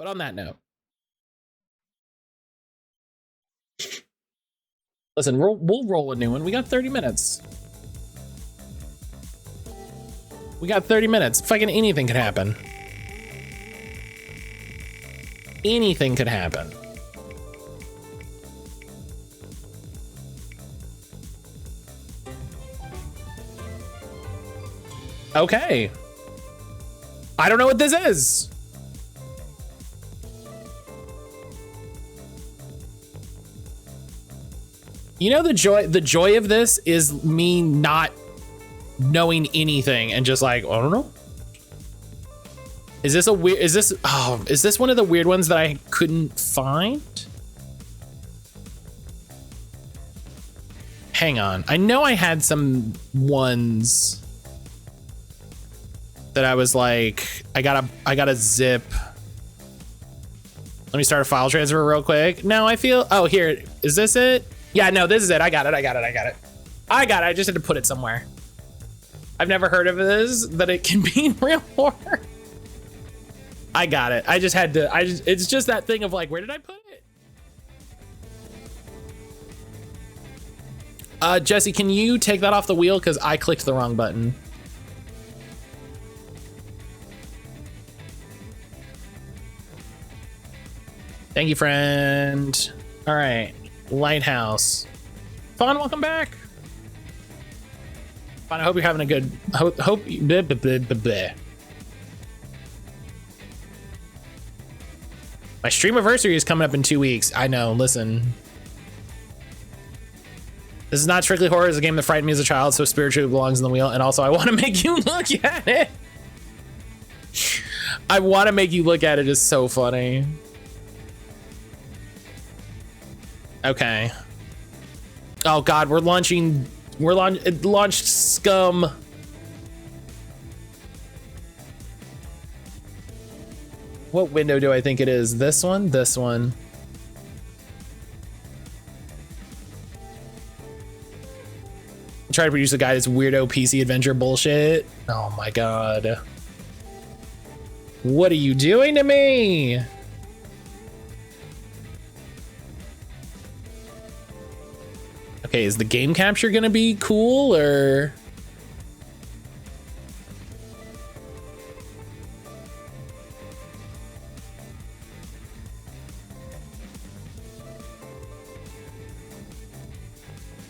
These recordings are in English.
But on that note, listen, we'll roll a new one. We got 30 minutes. We got 30 minutes. Fucking anything could happen. Anything could happen. Okay. I don't know what this is. You know, the joy of this is me not knowing anything and just like, I don't know. Is this one of the weird ones that I couldn't find? Hang on. I know I had some ones that I was like, I gotta zip. Let me start a file transfer real quick. No, I feel, oh, here, is this it? Yeah, no, this is it. I got it. I just had to put it somewhere. I've never heard of this, that it can be in real horror. I got it. I just had to, it's just that thing of like, where did I put it? Jesse, can you take that off the wheel? Cause I clicked the wrong button. Thank you, friend. All right, Lighthouse. Fawn, welcome back. Fawn, I hope you're having a good, hope you, bleh, bleh, bleh, bleh, bleh. My stream anniversary is coming up in 2 weeks. I know, listen. This is not strictly horror, it's a game that frightened me as a child, so spiritually belongs in the wheel, and also I want to make you look at it. I want to make you look at it is so funny. Okay. Oh God, it launched Scum. What window do I think it is? This one? This one. Try to produce a guy that's weirdo PC adventure bullshit. Oh my God. What are you doing to me? Okay, is the game capture gonna be cool or?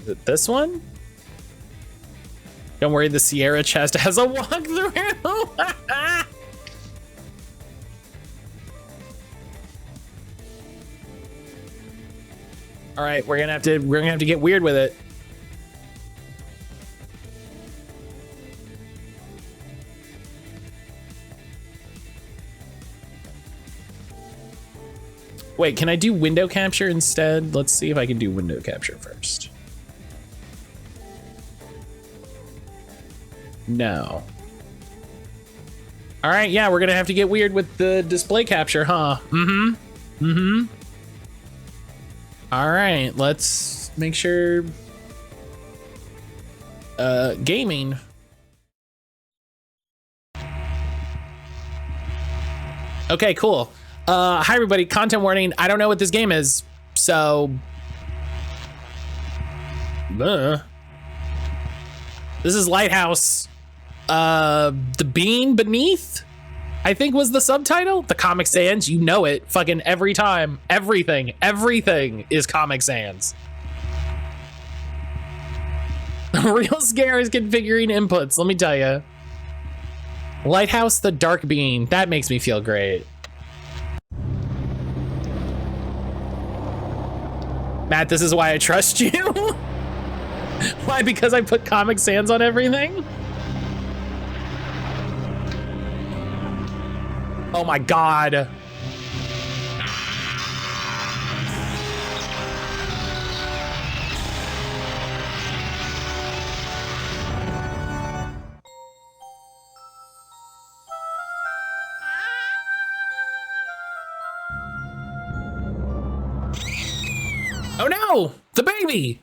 Is it this one? Don't worry, the Sierra chest has a walkthrough. All right, we're gonna have to get weird with it. Wait, can I do window capture instead? Let's see if I can do window capture first. No. All right, yeah, we're gonna have to get weird with the display capture, huh? All right, let's make sure. Gaming. Okay, cool. Hi everybody, content warning. I don't know what this game is, so. This is Lighthouse. The Being Beneath, I think was the subtitle. The Comic Sans, you know it. Fucking every time. Everything is Comic Sans. The real scare is configuring inputs, let me tell you. Lighthouse, the Dark Being. That makes me feel great. Matt, this is why I trust you. Why? Because I put Comic Sans on everything? Oh my God. Oh no, the baby.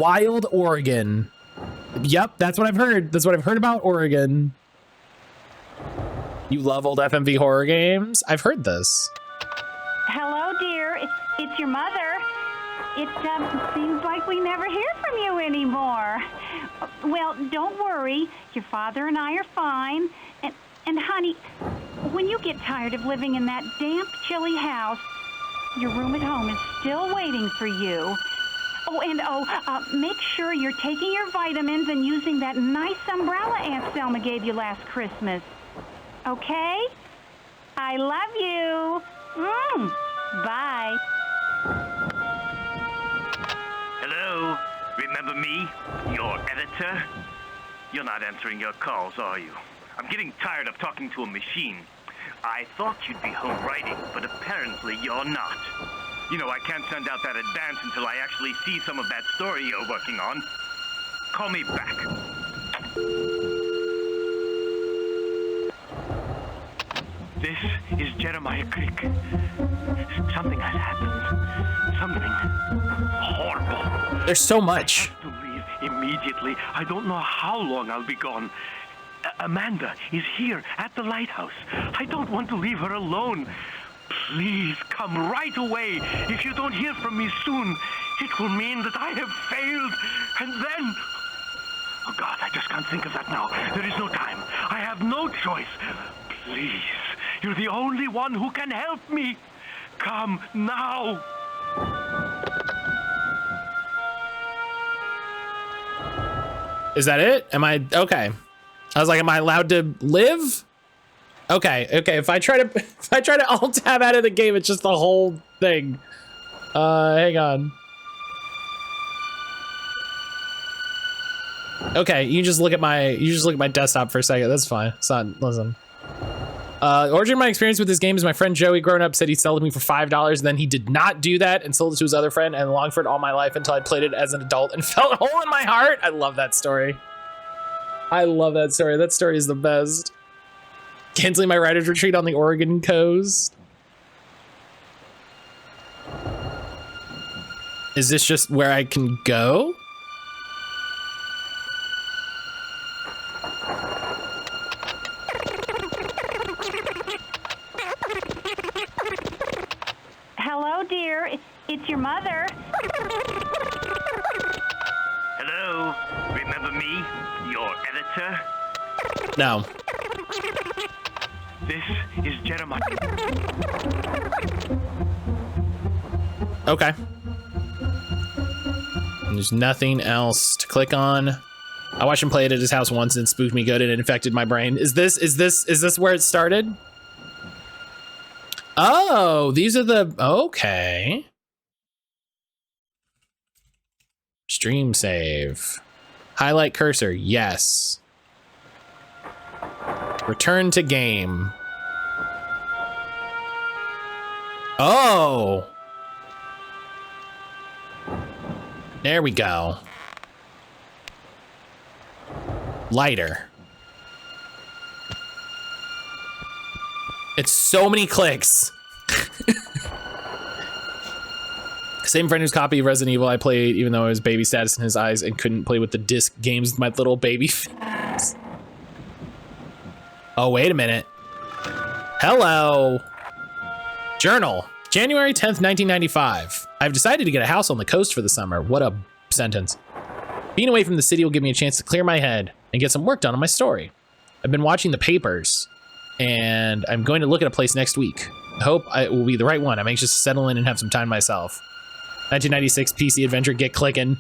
Wild Oregon. Yep, that's what I've heard. That's what I've heard about Oregon. You love old FMV horror games? I've heard this. Hello, dear. It's your mother. It seems like we never hear from you anymore. Well, don't worry. Your father and I are fine. And honey, when you get tired of living in that damp, chilly house, your room at home is still waiting for you. Make sure you're taking your vitamins and using that nice umbrella Aunt Selma gave you last Christmas. Okay? I love you. Bye. Hello? Remember me? Your editor? You're not answering your calls, are you? I'm getting tired of talking to a machine. I thought you'd be home writing, but apparently you're not. You know, I can't send out that advance until I actually see some of that story you're working on. Call me back. This is Jeremiah Creek. Something has happened. Something horrible. There's so much. I have to leave immediately. I don't know how long I'll be gone. Amanda is here at the Lighthouse. I don't want to leave her alone. Please come right away. If you don't hear from me soon, it will mean that I have failed. And then... Oh, God, I just can't think of that now. There is no time. I have no choice. Please, you're the only one who can help me. Come now. Is that it? Am I... Okay. I was like, am I allowed to live? Okay. If I try to alt tab out of the game, it's just the whole thing. Hang on. Okay, you just look at my desktop for a second. That's fine. It's not, listen. Origin of my experience with this game is my friend Joey growing up said he'd sell it to me for $5. Then he did not do that and sold it to his other friend and longed for it all my life until I played it as an adult and felt a hole in my heart. I love that story. I love that story. That story is the best. Canceling my writer's retreat on the Oregon coast. Is this just where I can go? Hello, dear. It's your mother. Hello? Remember me? Your editor? No. This is Jeremiah. Okay. There's nothing else to click on. I watched him play it at his house once and it spooked me good and it infected my brain. Is this where it started? Oh, these are the, okay. Stream save. Highlight cursor, yes. Return to game. Oh. There we go. Lighter. It's so many clicks. Same friend whose copy of Resident Evil I played, even though I was baby status in his eyes and couldn't play with the disc games with my little baby face. Oh, wait a minute. Hello. Journal. January 10th, 1995. I've decided to get a house on the coast for the summer. What a sentence. Being away from the city will give me a chance to clear my head and get some work done on my story. I've been watching the papers and I'm going to look at a place next week. I hope it will be the right one. I'm anxious to settle in and have some time myself. 1996 PC adventure, get clicking.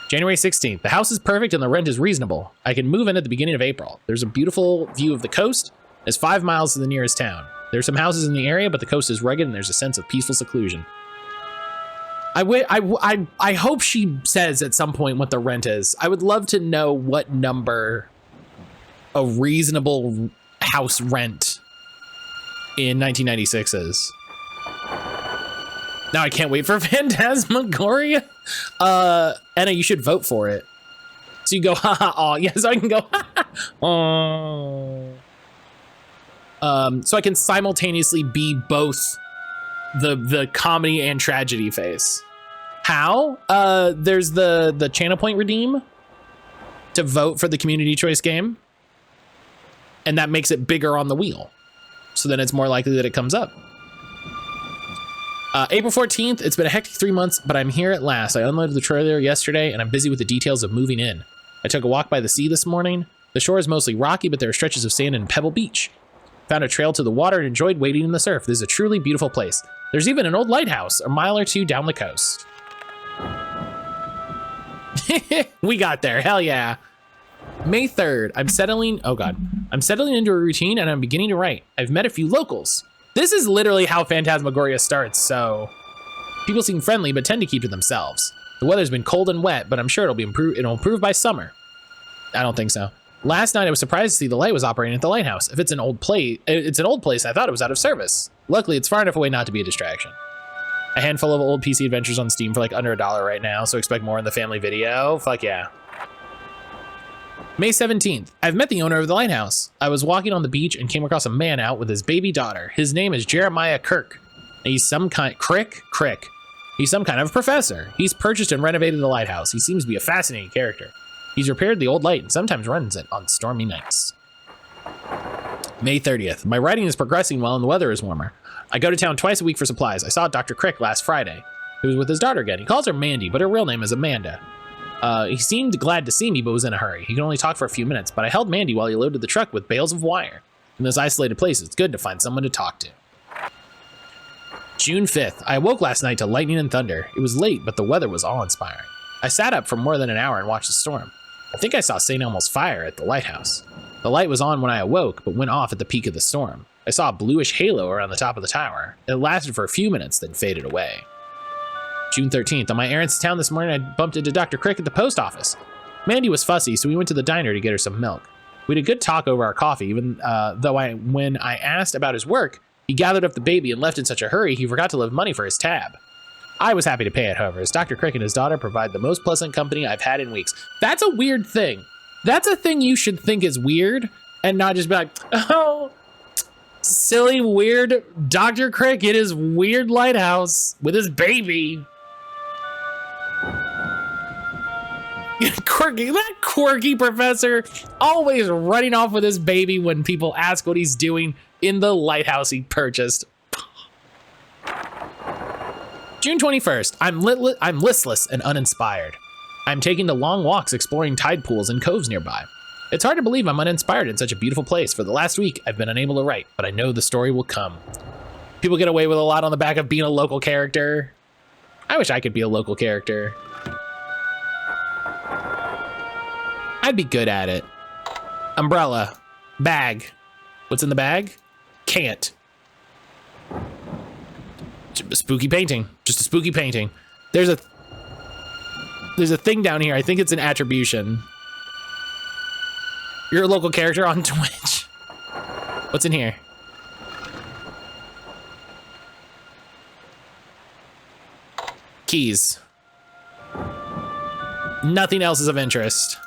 January 16th. The house is perfect and the rent is reasonable. I can move in at the beginning of April. There's a beautiful view of the coast. It's 5 miles to the nearest town. There's some houses in the area, but the coast is rugged and there's a sense of peaceful seclusion. I hope she says at some point what the rent is. I would love to know what number a reasonable house rent in 1996 is. Now I can't wait for Phantasmagoria. Anna, you should vote for it. So you go, haha, aw. Yeah, so I can go, oh. So I can simultaneously be both the comedy and tragedy face. How? There's the channel point redeem to vote for the community choice game. And that makes it bigger on the wheel. So then it's more likely that it comes up. April 14th, it's been a hectic 3 months, but I'm here at last. I unloaded the trailer yesterday and I'm busy with the details of moving in. I took a walk by the sea this morning. The shore is mostly rocky, but there are stretches of sand and Pebble Beach. Found a trail to the water and enjoyed wading in the surf. This is a truly beautiful place. There's even an old lighthouse a mile or two down the coast. We got there, hell yeah. May 3rd, I'm settling into a routine and I'm beginning to write. I've met a few locals. This is literally how Phantasmagoria starts, so people seem friendly but tend to keep to themselves. The weather's been cold and wet, but I'm sure it'll improve by summer. I don't think so. Last night I was surprised to see the light was operating at the lighthouse. If it's an old place, I thought it was out of service. Luckily, it's far enough away not to be a distraction. A handful of old PC adventures on Steam for like under $1 right now, so expect more in the family video. Fuck yeah. May 17th, I've met the owner of the lighthouse. I was walking on the beach and came across a man out with his baby daughter. His name is Jeremiah Kirk. He's some kind, Crick. He's some kind of professor. He's purchased and renovated the lighthouse. He seems to be a fascinating character. He's repaired the old light and sometimes runs it on stormy nights. May 30th, my writing is progressing well and the weather is warmer. I go to town twice a week for supplies. I saw Dr. Crick last Friday. He was with his daughter again. He calls her Mandy, but her real name is Amanda. He seemed glad to see me, but was in a hurry. He could only talk for a few minutes, but I held Mandy while he loaded the truck with bales of wire. In those isolated places, it's good to find someone to talk to. June 5th, I awoke last night to lightning and thunder. It was late, but the weather was awe-inspiring. I sat up for more than an hour and watched the storm. I think I saw St. Elmo's fire at the lighthouse. The light was on when I awoke, but went off at the peak of the storm. I saw a bluish halo around the top of the tower. It lasted for a few minutes, then faded away. June 13th, on my errands to town this morning, I bumped into Dr. Crick at the post office. Mandy was fussy, so we went to the diner to get her some milk. We had a good talk over our coffee, even though when I asked about his work, he gathered up the baby and left in such a hurry he forgot to leave money for his tab. I was happy to pay it, however, as Dr. Crick and his daughter provide the most pleasant company I've had in weeks. That's a weird thing. That's a thing you should think is weird and not just be like, oh, silly, weird Dr. Crick in his weird lighthouse with his baby. That quirky professor always running off with his baby when people ask what he's doing in the lighthouse he purchased. June 21st, I'm listless and uninspired. I'm taking the long walks exploring tide pools and coves nearby. It's hard to believe I'm uninspired in such a beautiful place. For the last week, I've been unable to write, but I know the story will come. People get away with a lot on the back of being a local character. I wish I could be a local character. I'd be good at it. Umbrella. Bag. What's in the bag? Can't. A spooky painting. Just a spooky painting. There's a thing down here. I think it's an attribution. You're a local character on Twitch. What's in here? Keys. Nothing else is of interest.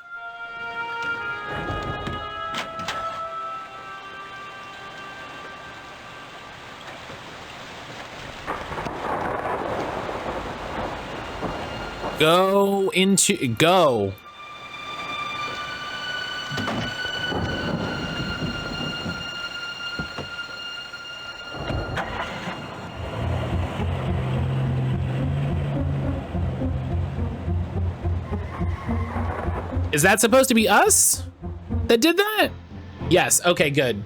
Go. Is that supposed to be us that did that? Yes, okay, good.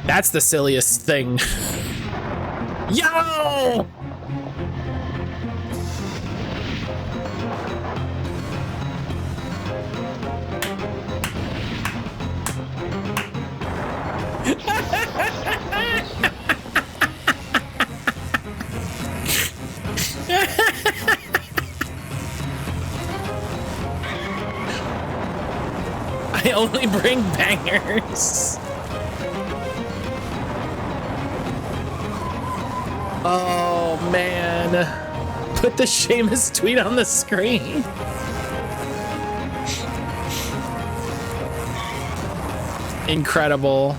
That's the silliest thing. Yo! I only bring bangers. Oh man. Put the Seamus tweet on the screen. Incredible.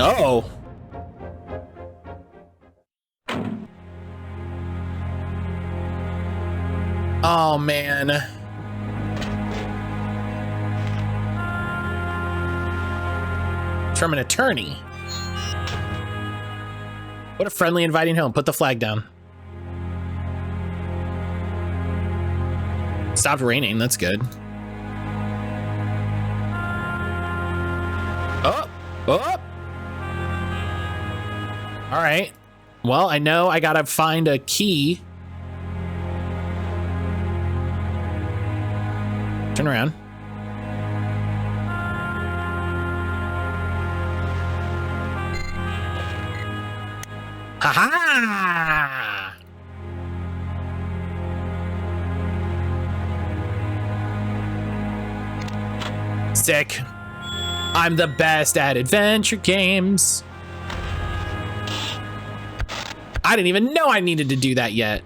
Oh. Oh, man. From an attorney. What a friendly, inviting home. Put the flag down. Stopped raining. That's good. Oh, oh. All right. Well, I know I gotta find a key. Turn around. Ha-ha! Sick. I'm the best at adventure games. I didn't even know I needed to do that yet.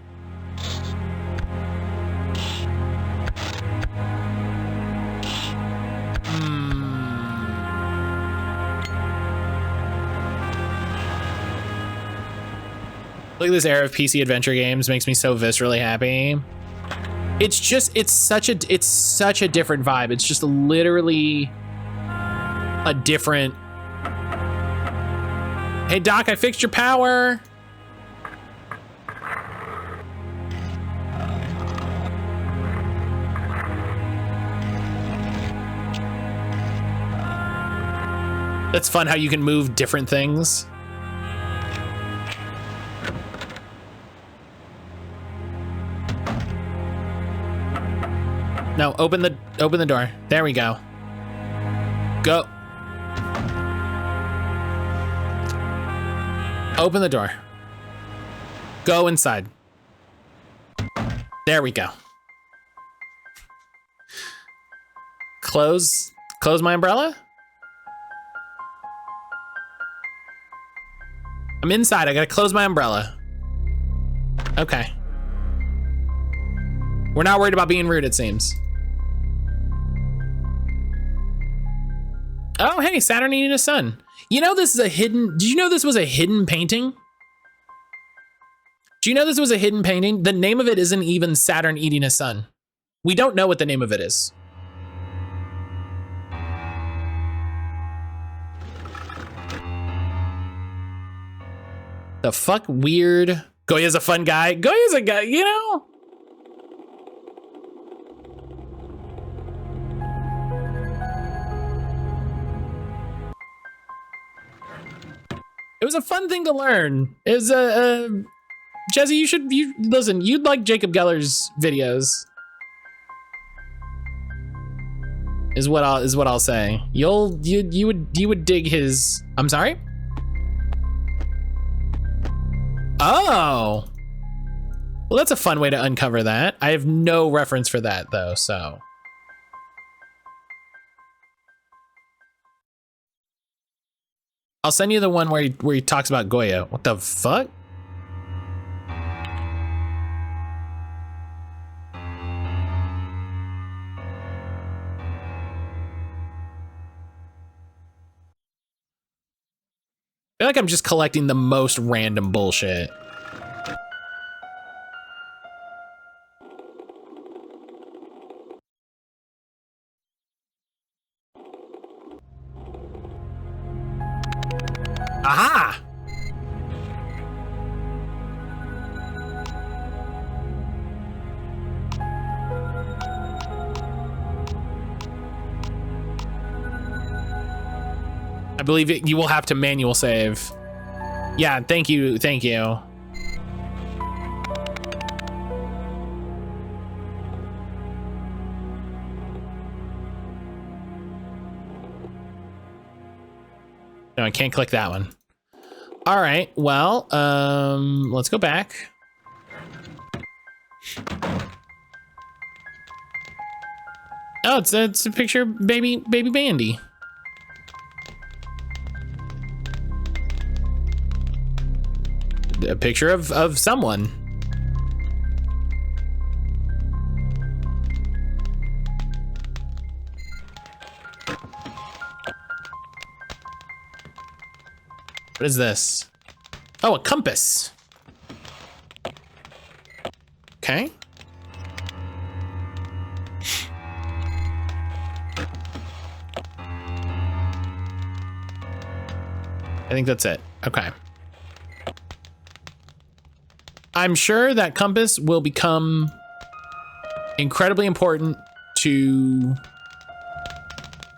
Look at this era of PC adventure games, makes me so viscerally happy. It's such a different vibe. It's just literally a different. Hey Doc, I fixed your power. That's fun how you can move different things. No, open the door. There we go. Go. Open the door. Go inside. There we go. Close my umbrella? I'm inside. I gotta close my umbrella. Okay. We're not worried about being rude, it seems. Oh, hey, Saturn eating a sun. You know this is a hidden, did you know this was a hidden painting? Do you know this was a hidden painting? The name of it isn't even Saturn eating a sun. We don't know what the name of it is. The fuck, weird. Goya's a fun guy. Goya's a guy, you know? It was a fun thing to learn. It was Jesse, you listen, you'd like Jacob Geller's videos. Is what I'll say. You would dig his. I'm sorry? Oh. Well, that's a fun way to uncover that. I have no reference for that though, so. I'll send you the one where he talks about Goya. What the fuck? I feel like I'm just collecting the most random bullshit. Aha! I believe you will have to manual save. Yeah, thank you. No, I can't click that one. All right, well, let's go back. Oh, it's a picture of baby Bandy. A picture of someone. What is this? Oh, a compass. Okay. I think that's it. Okay. I'm sure that compass will become incredibly important to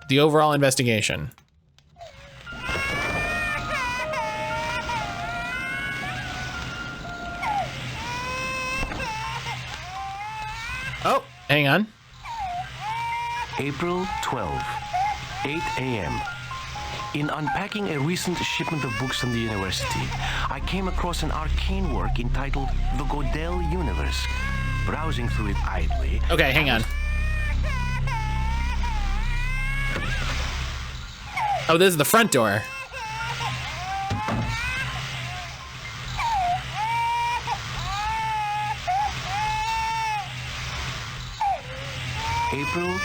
the overall investigation. Oh, hang on. April 12, 8 a.m. In unpacking a recent shipment of books from the university, I came across an arcane work entitled The Godel Universe. Browsing through it idly. Okay, hang on. Oh, this is the front door. April.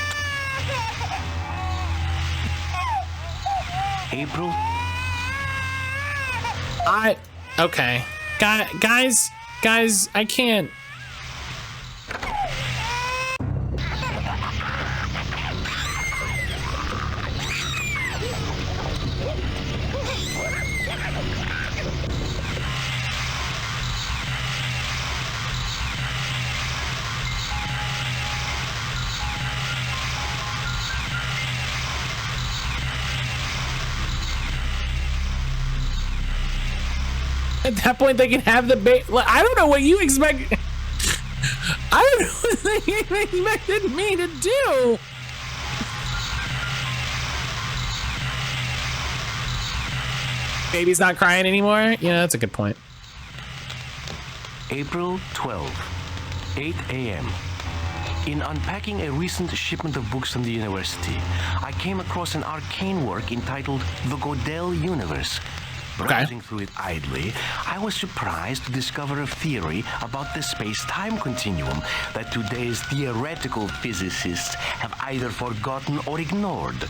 Okay. Guys, I can't. At that point, they can have the bait. I don't know what you expect. I don't know what they expected me to do. Baby's not crying anymore? Yeah, that's a good point. April 12, 8 a.m. In unpacking a recent shipment of books from the university, I came across an arcane work entitled The Godel Universe. Browsing through it idly, I was surprised to discover a theory about the space-time continuum that today's theoretical physicists have either forgotten or ignored.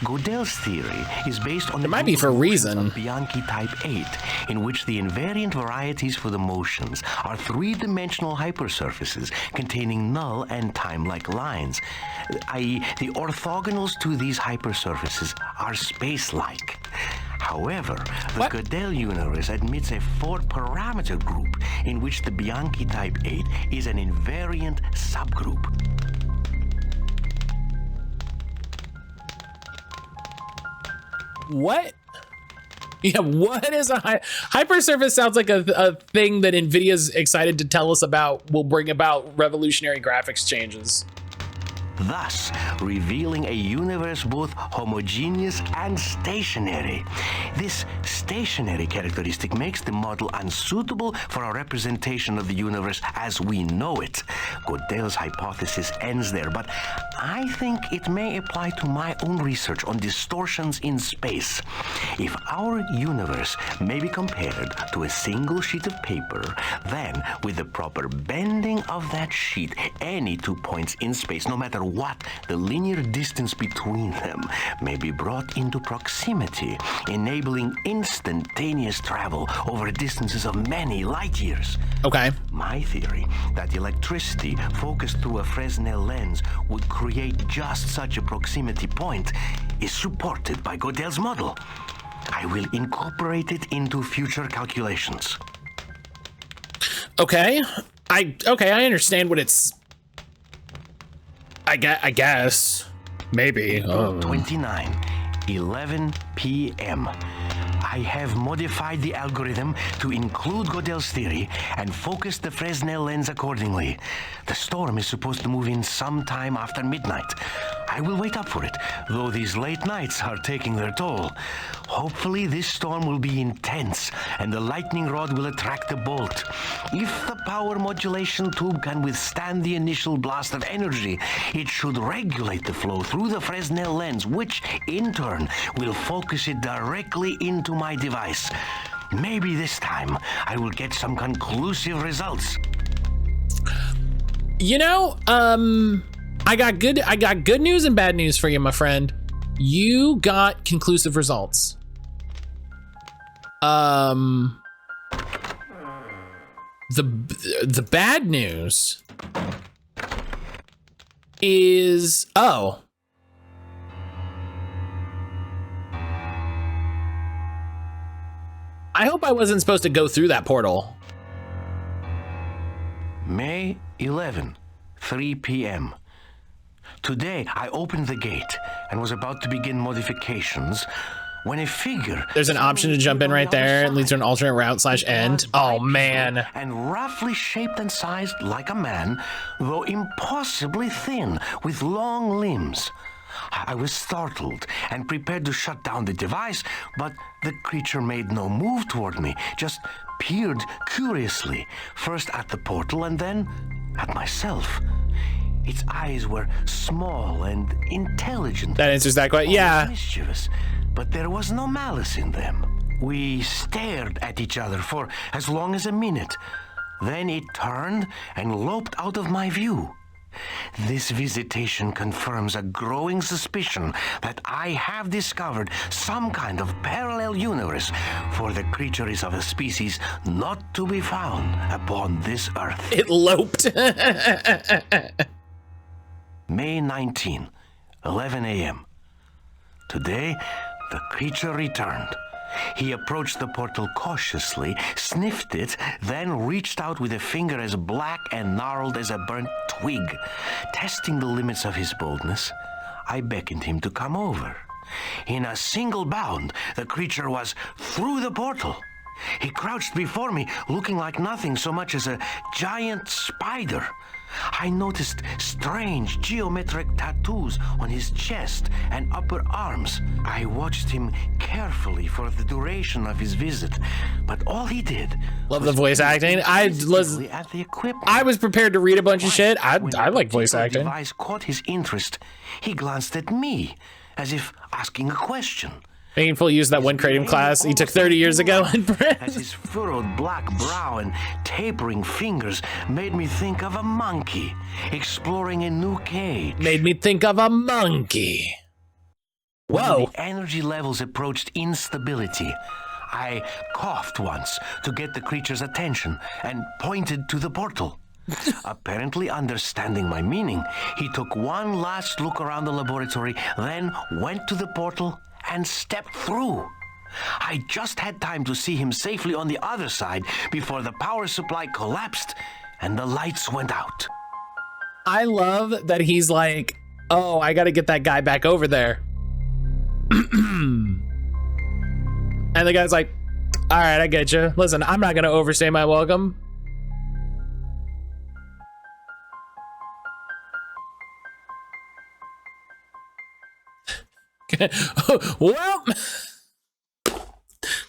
Godel's theory is based on it might be for a reason. Bianchi type 8, in which the invariant varieties for the motions are three-dimensional hypersurfaces containing null and time-like lines, i.e. the orthogonals to these hypersurfaces are space-like. However, the Godel universe admits a four-parameter group in which the Bianchi type 8 is an invariant subgroup. What? Yeah, what is a hypersurface? Sounds like a thing that NVIDIA's excited to tell us about will bring about revolutionary graphics changes. Thus, revealing a universe both homogeneous and stationary. This stationary characteristic makes the model unsuitable for a representation of the universe as we know it. Godel's hypothesis ends there, but I think it may apply to my own research on distortions in space. If our universe may be compared to a single sheet of paper, then with the proper bending of that sheet, any 2 points in space, no matter what the linear distance between them, may be brought into proximity, enabling instantaneous travel over distances of many light years. Okay. My theory that electricity focused through a Fresnel lens would create just such a proximity point is supported by Godel's model. I will incorporate it into future calculations. Okay. I understand what it's. I guess. Maybe. April 29, 11 p.m. I have modified the algorithm to include Godel's theory and focus the Fresnel lens accordingly. The storm is supposed to move in sometime after midnight. I will wait up for it, though these late nights are taking their toll. Hopefully this storm will be intense and the lightning rod will attract the bolt. If the power modulation tube can withstand the initial blast of energy, it should regulate the flow through the Fresnel lens, which in turn will focus it directly into my device. Maybe this time I will get some conclusive results. You know, I got good news and bad news for you, my friend. You got conclusive results. The bad news is, hope I wasn't supposed to go through that portal. May 11, 3 p.m. Today, I opened the gate and was about to begin modifications when a figure... There's an option to jump in right there. It leads to an alternate route / end. Oh, man. And roughly shaped and sized like a man, though impossibly thin, with long limbs. I was startled and prepared to shut down the device, but the creature made no move toward me, just peered curiously, first at the portal and then at myself. Its eyes were small and intelligent. That answers that question. Yeah. Mischievous, but there was no malice in them. We stared at each other for as long as a minute. Then it turned and loped out of my view. This visitation confirms a growing suspicion that I have discovered some kind of parallel universe, for the creature is of a species not to be found upon this earth. It loped. May 19, 11 a.m. Today, the creature returned. He approached the portal cautiously, sniffed it, then reached out with a finger as black and gnarled as a burnt twig. Testing the limits of his boldness, I beckoned him to come over. In a single bound, the creature was through the portal. He crouched before me, looking like nothing so much as a giant spider. I noticed strange geometric tattoos on his chest and upper arms. I watched him carefully for the duration of his visit, but all he did... Love the voice acting. I was prepared to read a bunch of shit. I like voice acting. The device caught his interest. He glanced at me, as if asking a question. Making full use of that one creative class he took 30 years ago. As his furrowed black brow and tapering fingers made me think of a monkey exploring a new cage. Made me think of a monkey. Whoa. When the energy levels approached instability, I coughed once to get the creature's attention and pointed to the portal. Apparently understanding my meaning, he took one last look around the laboratory, then went to the portal and stepped through. I just had time to see him safely on the other side before the power supply collapsed and the lights went out. I love that he's like, oh, I gotta get that guy back over there. And the guy's like, all right, I get you. Listen, I'm not gonna overstay my welcome. Well,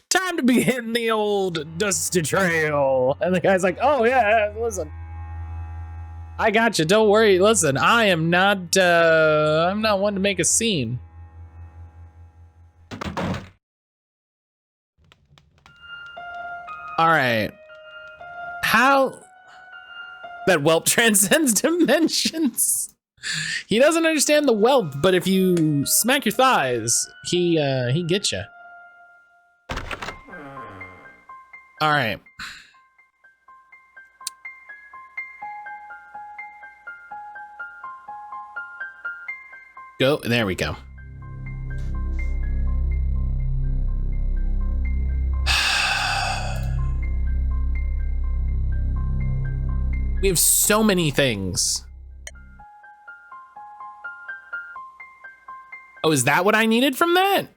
time to be hitting the old dusty trail. And the guy's like, oh yeah, listen, I got you, don't worry. Listen, I'm not one to make a scene. All right, how that whelp transcends dimensions. He doesn't understand the whelp, but if you smack your thighs, he gets you. All right. Go, there we go. We have so many things. Oh, is that what I needed from that?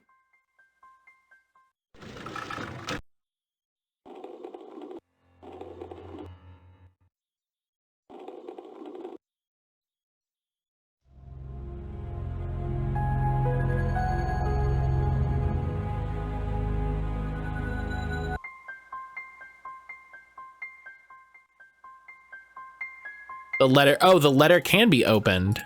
The letter, oh, the letter can be opened.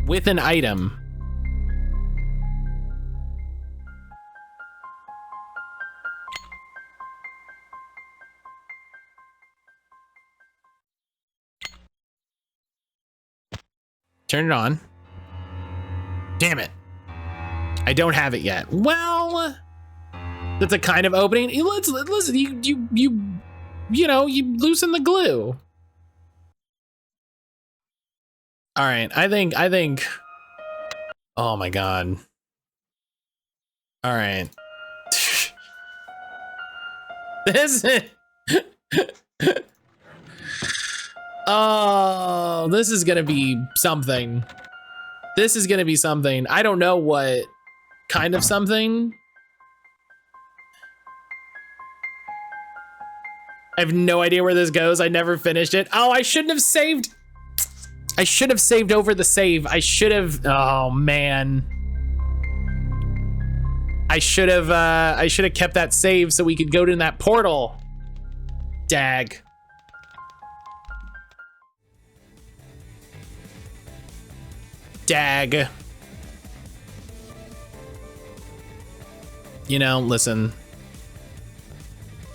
With an item. Turn it on. Damn it. I don't have it yet. Well, that's a kind of opening. Listen, you know, you loosen the glue. All right, I think. Oh my god. All right. This is. Oh, this is gonna be something. This is gonna be something. I don't know what kind of something. I have no idea where this goes. I never finished it. Oh, I shouldn't have saved. I should have saved over the save. I should have. Oh man. I should have kept that save so we could go to that portal. Dag. Dag. You know, listen.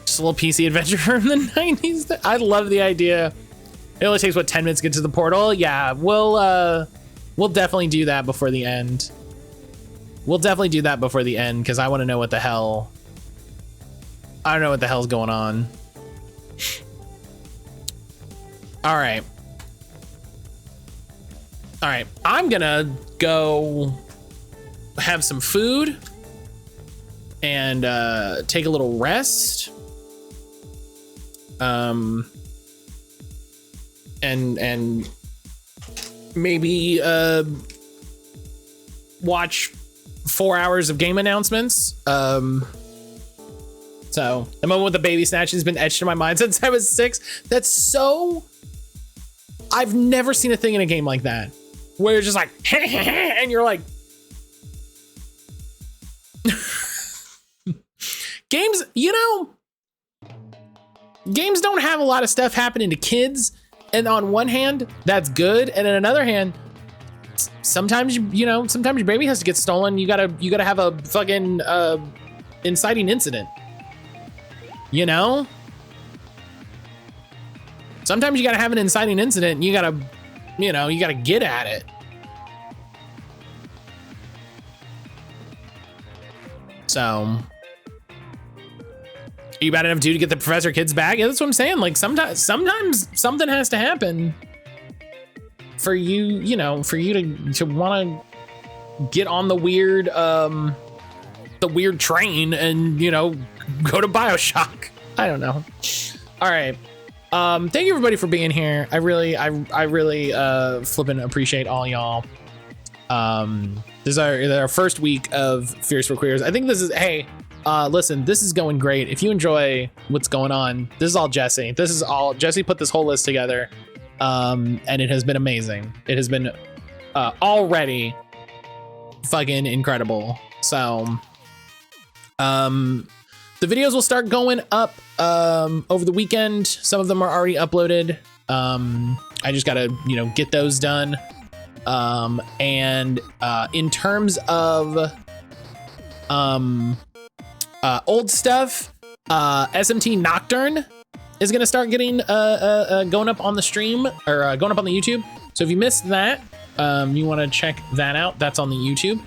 Just a little PC adventure from the 90s. I love the idea. It only takes, what, 10 minutes to get to the portal? Yeah, we'll definitely do that before the end. We'll definitely do that before the end, because I want to know what the hell... I don't know what the hell's going on. Alright. Alright, I'm gonna go have some food and take a little rest. And maybe watch 4 hours of game announcements. So the moment with the baby snatch has been etched in my mind since I was 6. That's so... I've never seen a thing in a game like that where you're just like, and you're like, games, you know, games don't have a lot of stuff happening to kids. And on one hand, that's good. And on another hand, sometimes, sometimes your baby has to get stolen. You gotta have a fucking inciting incident, you know? Sometimes you gotta have an inciting incident and you gotta get at it. So, are you bad enough to get the professor kids back? Yeah, that's what I'm saying. Like sometimes something has to happen for you, for you to want to get on the weird train and, go to BioShock. I don't know. All right. Thank you everybody for being here. I really flippin' appreciate all y'all. This is our first week of Fierce for Queers. I think this is, hey, listen, this is going great. If you enjoy what's going on, this is all Jesse. Jesse put this whole list together. And it has been amazing. It has been already fucking incredible. So, the videos will start going up over the weekend. Some of them are already uploaded. I just gotta, get those done. And in terms of old stuff, SMT Nocturne is gonna start getting going up on the stream or going up on the YouTube. So if you missed that, you want to check that out. That's on the YouTube.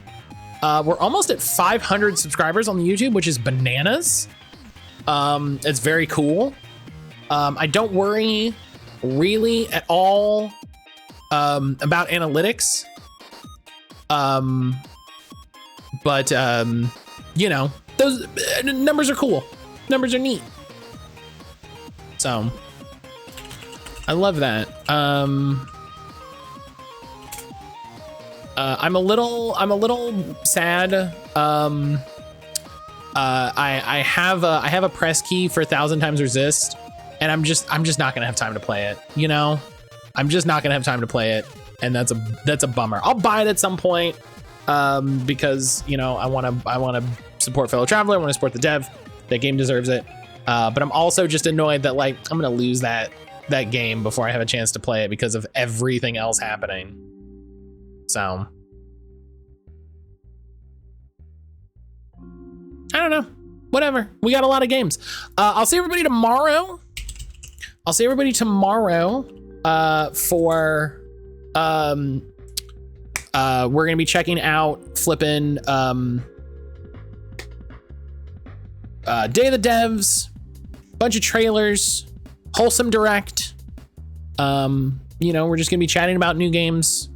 We're almost at 500 subscribers on the YouTube, which is bananas. It's very cool. I don't worry really at all about analytics. But those numbers are cool. Numbers are neat. So I love that. I'm a little sad. I have a press key for 1,000 times resist, and I'm just not gonna have time to play it. I'm just not gonna have time to play it, and that's a bummer. I'll buy it at some point, because I want to support fellow traveler. I want to support the dev. That game deserves it. But I'm also just annoyed that I'm gonna lose that game before I have a chance to play it because of everything else happening. So I don't know. Whatever. We got a lot of games. I'll see everybody tomorrow. For we're gonna be checking out flipping Day of the Devs, bunch of trailers, wholesome direct. you know, we're just gonna be chatting about new games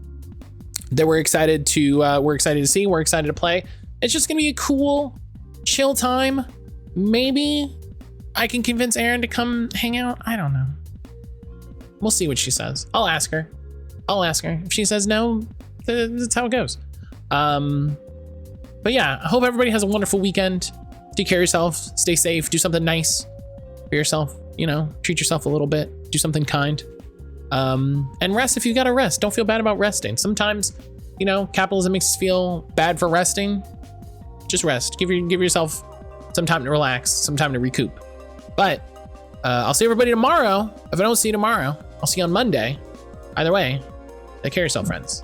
that we're excited to see, we're excited to play. It's just gonna be a cool, chill time. Maybe I can convince Erin to come hang out. I don't know. We'll see what she says. I'll ask her. If she says no, that's how it goes. But yeah, I hope everybody has a wonderful weekend. Take care of yourself, stay safe, do something nice for yourself, you know, treat yourself a little bit, do something kind. And rest if you gotta rest. Don't feel bad about resting. Sometimes, you know, capitalism makes us feel bad for resting. Just rest. Give yourself some time to relax, some time to recoup. But I'll see everybody tomorrow. If I don't see you tomorrow, I'll see you on Monday. Either way, take care of yourself, friends.